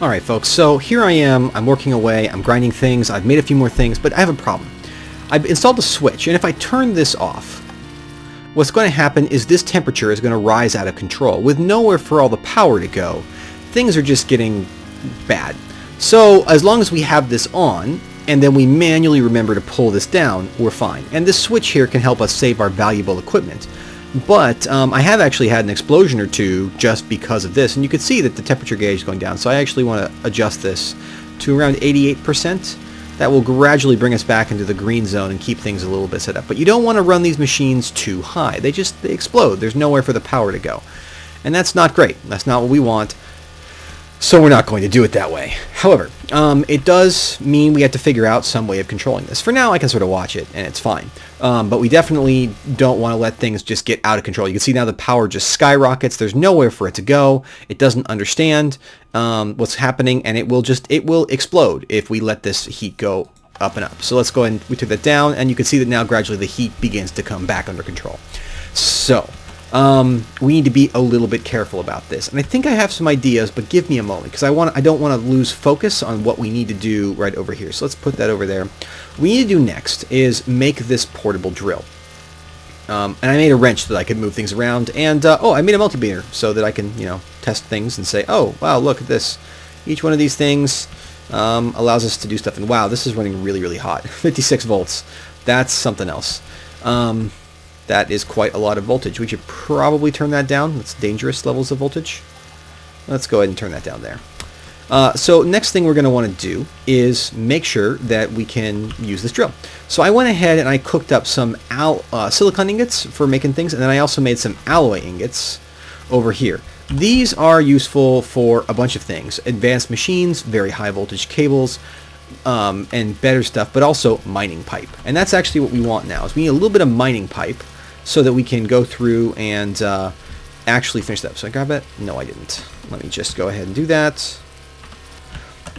Alright folks, so here I am, I'm working away, I'm grinding things, I've made a few more things, but I have a problem. I've installed a switch, and if I turn this off, what's going to happen is this temperature is going to rise out of control. With nowhere for all the power to go, things are just getting bad. So as long as we have this on, and then we manually remember to pull this down, we're fine. And this switch here can help us save our valuable equipment. But I have actually had an explosion or two just because of this, and you can see that the temperature gauge is going down. So I actually want to adjust this to around 88%. That will gradually bring us back into the green zone and keep things a little bit set up. But you don't want to run these machines too high. They explode. There's nowhere for the power to go. And that's not great. That's not what we want. So we're not going to do it that way. However, it does mean we have to figure out some way of controlling this. For now, I can sort of watch it, and it's fine. But we definitely don't want to let things just get out of control. You can see now the power just skyrockets. There's nowhere for it to go. It doesn't understand what's happening, and it will explode if we let this heat go up and up. So let's go ahead and we took that down, and you can see that now gradually the heat begins to come back under control. So we need to be a little bit careful about this, and I think I have some ideas, but give me a moment because I don't want to lose focus on what we need to do right over here. So let's put that over there. What we need to do next is make this portable drill, and I made a wrench so that I could move things around, and oh, I made a multimeter so that I can test things and say, oh wow, look at this. Each one of these things allows us to do stuff, and wow, this is running really hot. 56 volts. That's something else. That is quite a lot of voltage. We should probably turn that down. That's dangerous levels of voltage. Let's go ahead and turn that down there. So next thing we're going to want to do is make sure that we can use this drill. So I went ahead and I cooked up some silicon ingots for making things, and then I also made some alloy ingots over here. These are useful for a bunch of things. Advanced machines, very high voltage cables, and better stuff, but also mining pipe. And that's actually what we want now, is we need a little bit of mining pipe so that we can go through and actually finish that up. So I grab it? No, I didn't. Let me just go ahead and do that.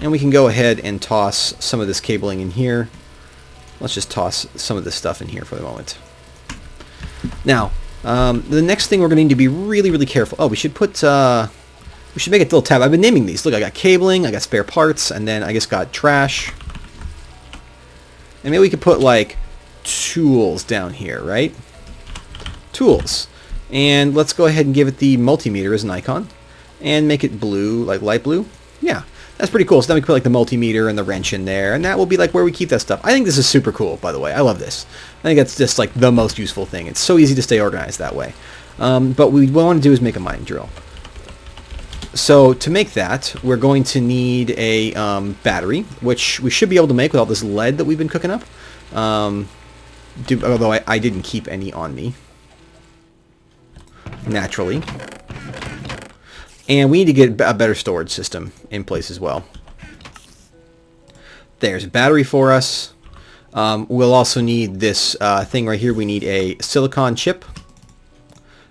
And we can go ahead and toss some of this cabling in here. Let's just toss some of this stuff in here for the moment. Now, the next thing we're going to need to be really careful. Oh, we should put... we should make a little tab. I've been naming these. Look, I got cabling, I got spare parts, and then I just got trash. And maybe we could put, like, tools down here, right? Tools. And let's go ahead and give it the multimeter as an icon. And make it blue, like light blue. Yeah, that's pretty cool. So then we can put, like, the multimeter and the wrench in there. And that will be, like, where we keep that stuff. I think this is super cool, by the way. I love this. I think that's just, like, the most useful thing. It's so easy to stay organized that way. But what we want to do is make a mining drill. So to make that, we're going to need a battery, which we should be able to make with all this lead that we've been cooking up. Although I didn't keep any on me, naturally. And we need to get a better storage system in place as well. There's a battery for us. We'll also need this thing right here. We need a silicon chip.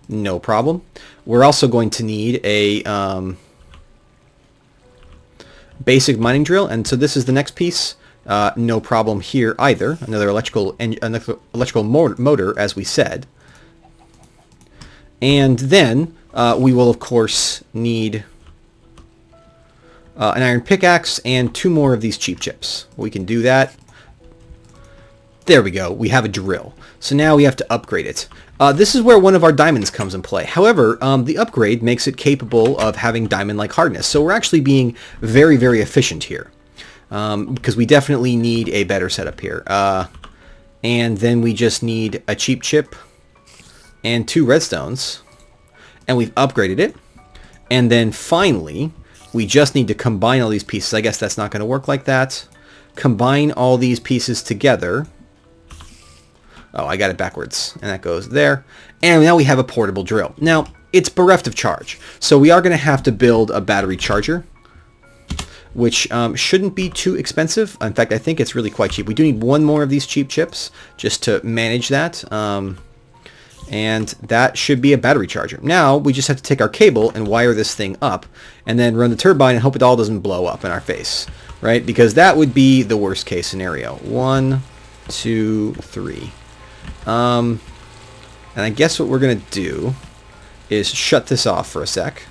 No problem. We're also going to need a basic mining drill, and so this is the next piece. No problem here either. Another electrical motor, as we said. And then we will, of course, need an iron pickaxe and 2 more of these cheap chips. We can do that. There we go. We have a drill. So now we have to upgrade it. This is where one of our diamonds comes in play. However, the upgrade makes it capable of having diamond-like hardness. So we're actually being very efficient here. Because we definitely need a better setup here. And then we just need a cheap chip and 2 redstones. And we've upgraded it. And then finally, we just need to combine all these pieces. I guess that's not going to work like that. Combine all these pieces together. Oh, I got it backwards, and that goes there. And now we have a portable drill. Now, it's bereft of charge, so we are going to have to build a battery charger, which shouldn't be too expensive. In fact, I think it's really quite cheap. We do need 1 more of these cheap chips just to manage that, and that should be a battery charger. Now, we just have to take our cable and wire this thing up, and then run the turbine and hope it all doesn't blow up in our face, right? Because that would be the worst case scenario. 1, 2, 3. And I guess what we're going to do is shut this off for a sec.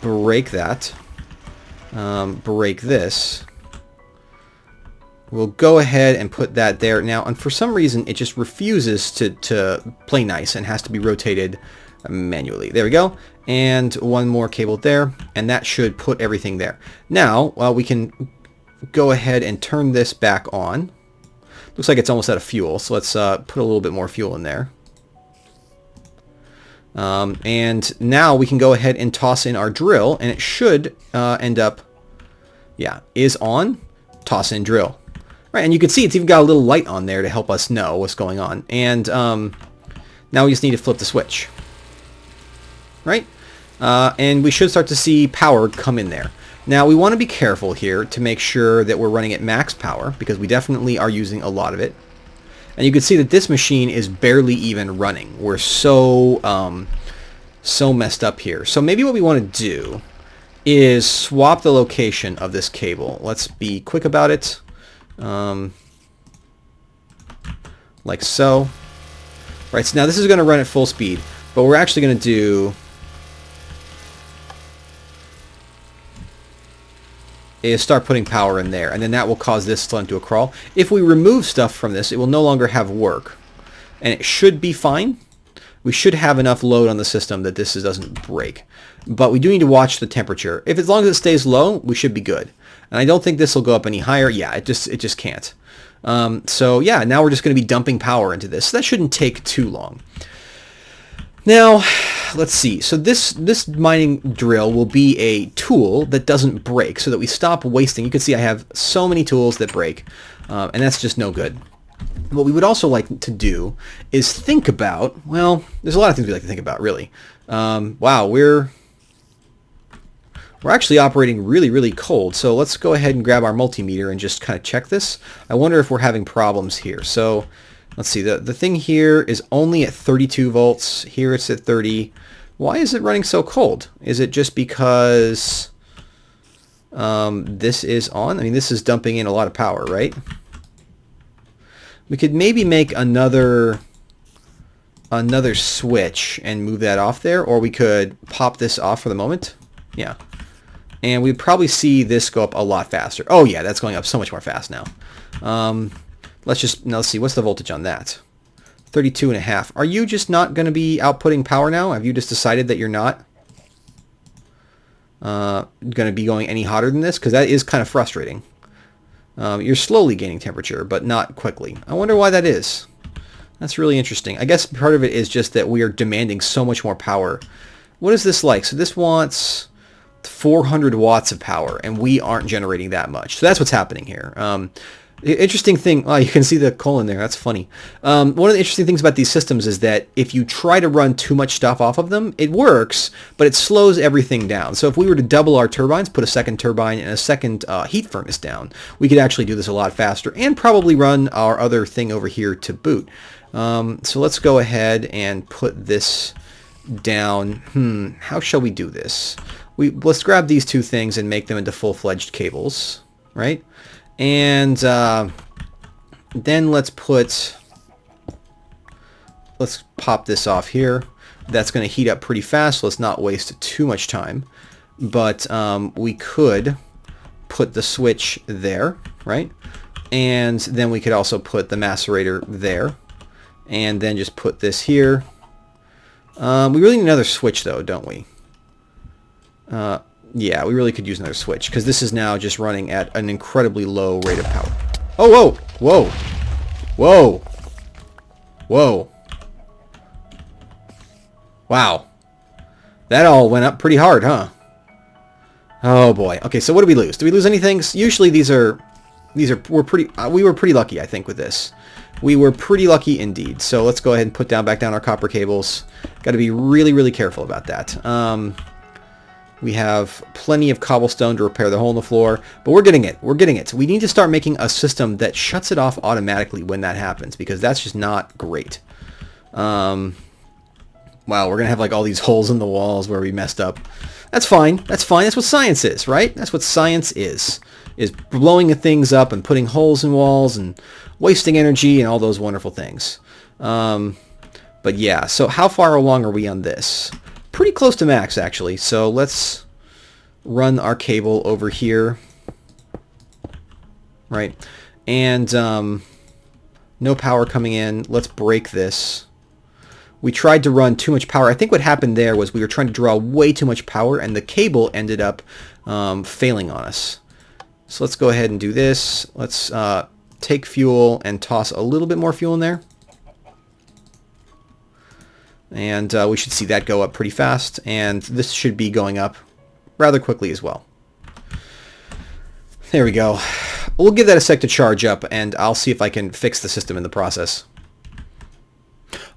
Break that. break this. We'll go ahead and put that there. Now, and for some reason, it just refuses to play nice and has to be rotated manually. There we go. And one more cable there, and that should put everything there. Now, we can go ahead and turn this back on. Looks like it's almost out of fuel, so let's put a little bit more fuel in there. And now we can go ahead and toss in our drill, and it should end up, yeah, is on, toss in drill. Right, and you can see it's even got a little light on there to help us know what's going on. And now we just need to flip the switch. Right? And we should start to see power come in there. Now we want to be careful here to make sure that we're running at max power, because we definitely are using a lot of it. And you can see that this machine is barely even running. We're so so messed up here. So maybe what we want to do is swap the location of this cable. Let's be quick about it. Like so. Right, so now this is going to run at full speed, but we're actually going to do is start putting power in there, and then that will cause this to do a crawl. If we remove stuff from this, it will no longer have work, and it should be fine. We should have enough load on the system that this doesn't break, but we do need to watch the temperature. If as long as it stays low, we should be good. And I don't think this will go up any higher. Yeah, it just can't. So yeah, now we're just going to be dumping power into this. So that shouldn't take too long. Now, let's see. So this mining drill will be a tool that doesn't break, so that we stop wasting. You can see I have so many tools that break, and that's just no good. What we would also like to do is think about, well, there's a lot of things we like to think about, really. Wow, we're actually operating really, really cold. So let's go ahead and grab our multimeter and just kind of check this. I wonder if we're having problems here. So let's see, the thing here is only at 32 volts. Here it's at 30. Why is it running so cold? Is it just because this is on? I mean, this is dumping in a lot of power, right? We could maybe make another switch and move that off there, or we could pop this off for the moment. Yeah. And we'd probably see this go up a lot faster. Oh yeah, that's going up so much more fast now. Let's see, what's the voltage on that? 32.5. Are you just not going to be outputting power now? Have you just decided that you're not going to be going any hotter than this? Because that is kind of frustrating. You're slowly gaining temperature, but not quickly. I wonder why that is. That's really interesting. I guess part of it is just that we are demanding so much more power. What is this like? So this wants 400 watts of power, and we aren't generating that much. So that's what's happening here. Interesting thing, oh, you can see the coal in there. That's funny. One of the interesting things about these systems is that if you try to run too much stuff off of them, it works, but it slows everything down. So if we were to double our turbines, put a second turbine and a second heat furnace down, we could actually do this a lot faster and probably run our other thing over here to boot. So let's go ahead and put this down. How shall we do this? Let's grab these two things and make them into full-fledged cables, right? And then let's pop this off here. That's going to heat up pretty fast, so let's not waste too much time. But we could put the switch there, right? And then we could also put the macerator there. And then just put this here. We really need another switch, though, don't we? Yeah, we really could use another switch, because this is now just running at an incredibly low rate of power. Oh, whoa! Whoa! Whoa! Whoa! Wow. That all went up pretty hard, huh? Oh boy. Okay, so what did we lose? Did we lose anything? Usually we were pretty lucky, I think, with this. We were pretty lucky indeed. So let's go ahead and put back down our copper cables. Got to be really, really careful about that. We have plenty of cobblestone to repair the hole in the floor, but we're getting it. We're getting it. We need to start making a system that shuts it off automatically when that happens, because that's just not great. Wow, we're going to have like all these holes in the walls where we messed up. That's fine. That's fine. That's what science is, right? That's what science is blowing things up and putting holes in walls and wasting energy and all those wonderful things. But yeah, so how far along are we on this? Pretty close to max, actually. So let's run our cable over here, right? And no power coming in. Let's break this. We tried to run too much power. I think what happened there was we were trying to draw way too much power, and the cable ended up failing on us. So let's go ahead and do this. Let's take fuel and toss a little bit more fuel in there. And we should see that go up pretty fast, and this should be going up rather quickly as well. There we go. We'll give that a sec to charge up, and I'll see if I can fix the system in the process.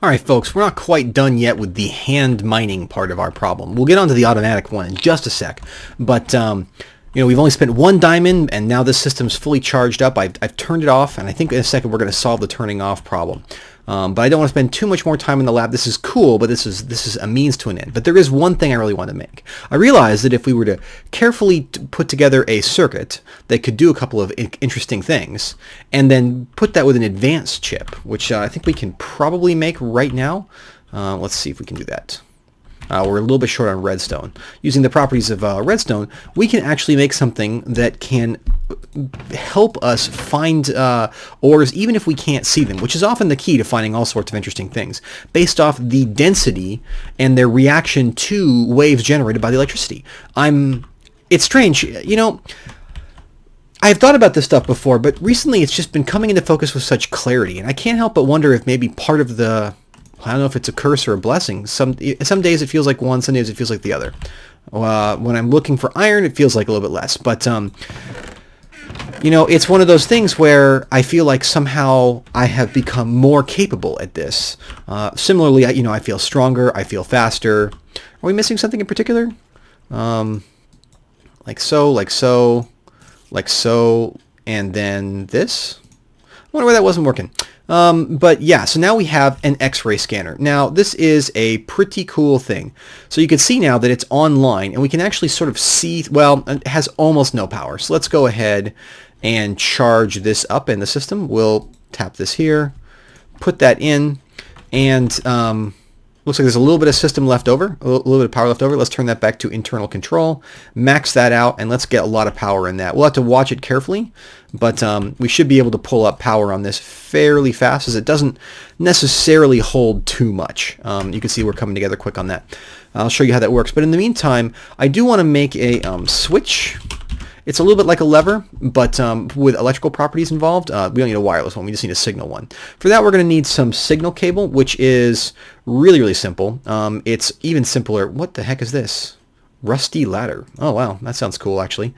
Alright folks, we're not quite done yet with the hand mining part of our problem. We'll get onto the automatic one in just a sec, but you know, we've only spent 1 diamond, and now this system's fully charged up. I've turned it off, and I think in a second we're going to solve the turning off problem. But I don't want to spend too much more time in the lab. This is cool, but this is a means to an end. But there is one thing I really want to make. I realized that if we were to carefully put together a circuit that could do a couple of interesting things, and then put that with an advanced chip, which I think we can probably make right now. Let's see if we can do that. We're a little bit short on redstone. Using the properties of redstone, we can actually make something that can help us find ores even if we can't see them, which is often the key to finding all sorts of interesting things, based off the density and their reaction to waves generated by the electricity. It's strange, you know, I've thought about this stuff before, but recently it's just been coming into focus with such clarity, and I can't help but wonder if maybe part of the... I don't know if it's a curse or a blessing. Some days it feels like one, some days it feels like the other. When I'm looking for iron, it feels like a little bit less. But, you know, it's one of those things where I feel like somehow I have become more capable at this. Similarly, you know, I feel stronger, I feel faster. Are we missing something in particular? Like so, like so, like so, and then this? I wonder why that wasn't working. But yeah, so now we have an X-ray scanner. Now this is a pretty cool thing. So you can see now that it's online, and we can actually sort of see, well, it has almost no power. So let's go ahead and charge this up in the system. We'll tap this here, put that in, and looks like there's a little bit of system left over, a little bit of power left over. Let's turn that back to internal control, max that out, and let's get a lot of power in that. We'll have to watch it carefully, but we should be able to pull up power on this fairly fast, as it doesn't necessarily hold too much. You can see we're coming together quick on that. I'll show you how that works, but in the meantime, I do want to make a switch. It's a little bit like a lever, but with electrical properties involved. We don't need a wireless one, we just need a signal one. For that, we're going to need some signal cable, which is really, really simple. It's even simpler. What the heck is this? Rusty ladder. Oh, wow, that sounds cool, actually.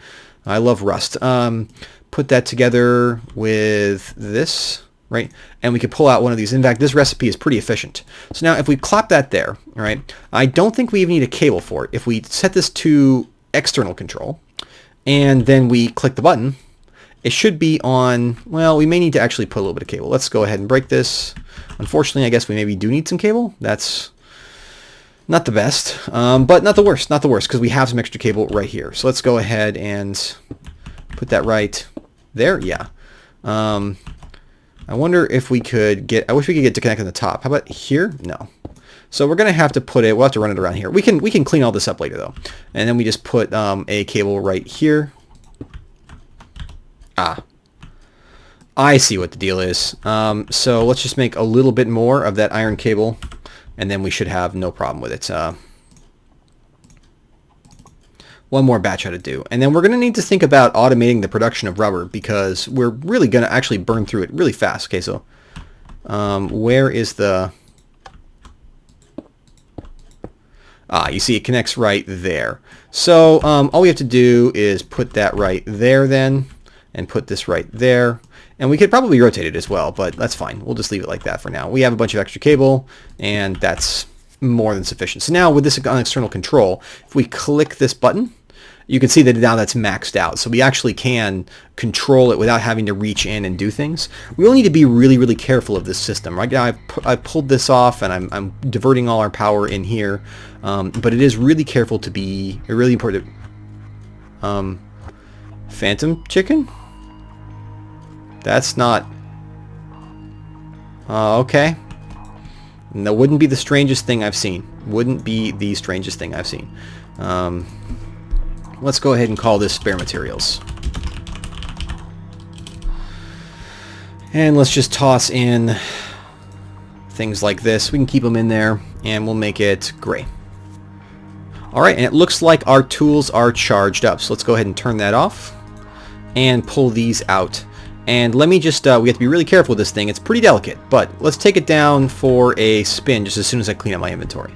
I love rust. Put that together with this, right? And we can pull out one of these. In fact, this recipe is pretty efficient. So now if we clap that there, all right, I don't think we even need a cable for it. If we set this to external control, and then we click the button, it should be on, well, we may need to actually put a little bit of cable. Let's go ahead and break this. Unfortunately, I guess we maybe do need some cable. That's not the best, but not the worst, because we have some extra cable right here. So let's go ahead and put that right there. Yeah. I wonder if we could get, I wish we could get to connect on the top. How about here? No. So we're going to have to put it, we'll have to run it around here. We can clean all this up later though. And then we just put a cable right here. I see what the deal is. So let's just make a little bit more of that iron cable, and then we should have no problem with it. One more batch how to do. And then we're going to need to think about automating the production of rubber, because we're really going to actually burn through it really fast. Okay, so where is the... you see it connects right there. So all we have to do is put that right there then, and put this right there. And we could probably rotate it as well, but that's fine. We'll just leave it like that for now. We have a bunch of extra cable, and that's more than sufficient. So now with this on external control, if we click this button, you can see that now that's maxed out. So we actually can control it without having to reach in and do things. We only need to be really, really careful of this system. Right now I've pulled this off, and I'm diverting all our power in here. But it is really careful to be, really important. Phantom chicken? That's not... okay. And that wouldn't be the strangest thing I've seen. Wouldn't be the strangest thing I've seen. Let's go ahead and call this spare materials. And let's just toss in things like this. We can keep them in there, and we'll make it gray. Alright, and it looks like our tools are charged up. So let's go ahead and turn that off and pull these out. And let me just, we have to be really careful with this thing. It's pretty delicate, but let's take it down for a spin just as soon as I clean up my inventory.